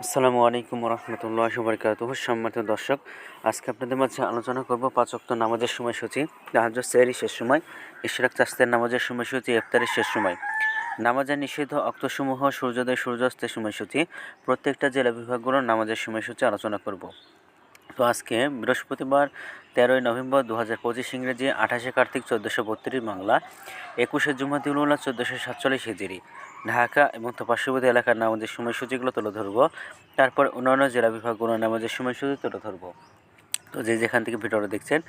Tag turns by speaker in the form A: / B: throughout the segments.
A: আসসালামু আলাইকুম রহমতুল্লাহি ওয়া বারাকাতুহু। সম্মানিত দর্শক, আজকে আপনাদের মাঝে আলোচনা করব ৫ ওয়াক্ত নামাজের সময়সূচি, তাহাজ্জুদ সেহরি শেষ সময়, ইশরাক চাস্তের নামাজের সময়সূচি, ইফতারের শেষ সময়, নামাজের নিষিদ্ধ অক্তসমূহ, সূর্যোদয় সূর্যাস্তের সময়সূচি, প্রত্যেকটা জেলা বিভাগগুলোর নামাজের সময়সূচি আলোচনা করব। তো আজকে বৃহস্পতিবার 13ই নভেম্বর 2025 ইংরেজি, 28শে কার্তিক 1432 বাংলা, 21শে জুমাদিউল উলা 1447 হিজরি। ঢাকা এবং তার পার্শ্ববর্তী এলাকার নামাজের সময়সূচিগুলো তুলে ধরব, তারপর অন্যান্য জেলা বিভাগগুলোর নামাজের সময়সূচি তুলে ধরব। তো যেখান থেকে ভিডিওটা দেখছেন,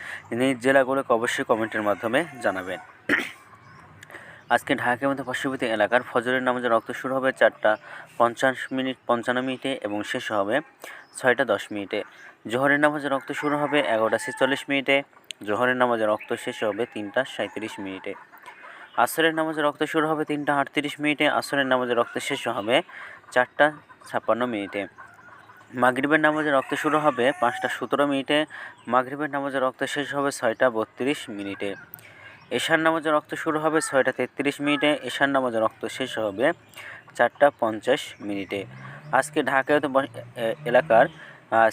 A: নিজ জেলাগুলোকে অবশ্যই কমেন্টের মাধ্যমে জানাবেন। আজকে ঢাকা এবং তার পার্শ্ববর্তী এলাকার ফজরের নামাজের রক্ত শুরু হবে 4টা 55 মিনিটে এবং শেষ হবে 6টা 10 মিনিটে। জোহরের নামাজের রক্ত শুরু হবে 11টা 46 মিনিটে। জোহরের নামাজের রক্ত শেষ হবে 3টা 37 মিনিটে। আসরের নামাজের রক্ত শুরু হবে 3টা 38 মিনিটে। আসরের নামাজের রক্ত শেষ হবে 4টা 56 মিনিটে। মাগরিবের নামাজের রক্ত শুরু হবে 5টা 17 মিনিটে। মাগরিবের নামাজের রক্ত শেষ হবে 6টা 32 মিনিটে। এশার নামাজের রক্ত শুরু হবে 6টা 33 মিনিটে। এশার নামাজের রক্ত শেষ হবে 4টা 50 মিনিটে। আজকে ঢাকা এলাকার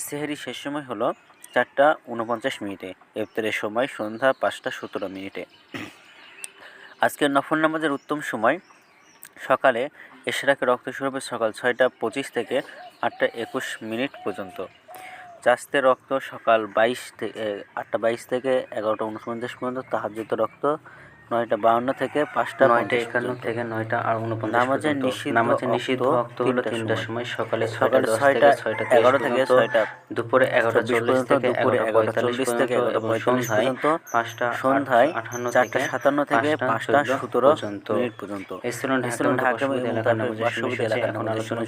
A: সেহরি শেষ সময় হলো 4টা 49 মিনিটে। ইফতারের সময় সন্ধ্যা 5টা 17 মিনিটে। আজকের নফল নামাজের উত্তম সময় সকালে ইশরাকের রক্ত শুরু হবে সকাল 6টা 25 থেকে 8টা 21 মিনিট পর্যন্ত। চাস্তের রক্ত সকাল 8টা 22 থেকে 11টা 49 পর্যন্ত। তাহাজ্জুদের রক্ত 9টা 52 থেকে 5টা
B: 9:51 থেকে 9টা 49
A: নামাজের নিষিদ্ধ
B: রক্ত হলো 3টার সময়, সকালে
A: 6টা 11 থেকে 6টা,
B: দুপুরে 11:40 থেকে
A: দুপুরে 11:40 থেকে 11:45 পর্যন্ত, সন্ধ্যায় 4:57 থেকে 5:17 মিনিট পর্যন্ত।
B: এই ছিল ঢাকা এলাকার পার্শ্ববর্তী এলাকার এখন আলোচনা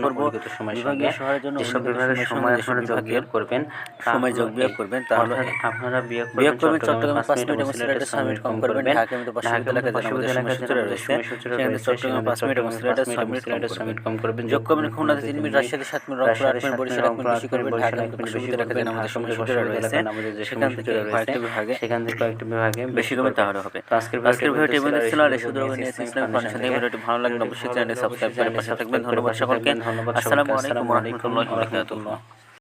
B: করব বিভাগীয় শহরের জন্য যেসব বিভাগের সময় আপনারা যোগ বিয়োগ করবেন,
A: তাহলে
B: আপনারা বিয়োগ করবেন
A: চট্টগ্রামে 5 মিনিট এবং সিলেটে 6 মিনিট কম করবেন। ঢাকা এবং পার্শ্ববর্তী এলাকায় সেখানে চট্টগ্রামে 5 মিনিট এবং সিলেটে 6 মিনিট কম করবেন। যোগ করবেন খুলনাতে 3 মিনিট, রাজশাহীতে 7 minute, Rangpur 8 minute, Barishal 1 minute বেশি করবেন। ঢাকা এবং পার্শ্ববর্তী এলাকায় নামাজের সময়সূচি রয়েছে, সেখান থেকে কয়েকটি বিভাগে বেশি করবেন, তাহলে হবে। আজকের ভিডিওটি এমন ছিল, আর শুধু ইসলামিক ফাউন্ডেশন থেকে ভিডিওটি ভালো লাগলে অবশ্যই চ্যানেলটি সাবস্ক্রাইব করে পাশে থাকবেন। ধন্যবাদ সকলকে। আসসালামু আলাইকুম ওয়া রাহমাতুল্লাহি ওয়া বারাকাতুহু।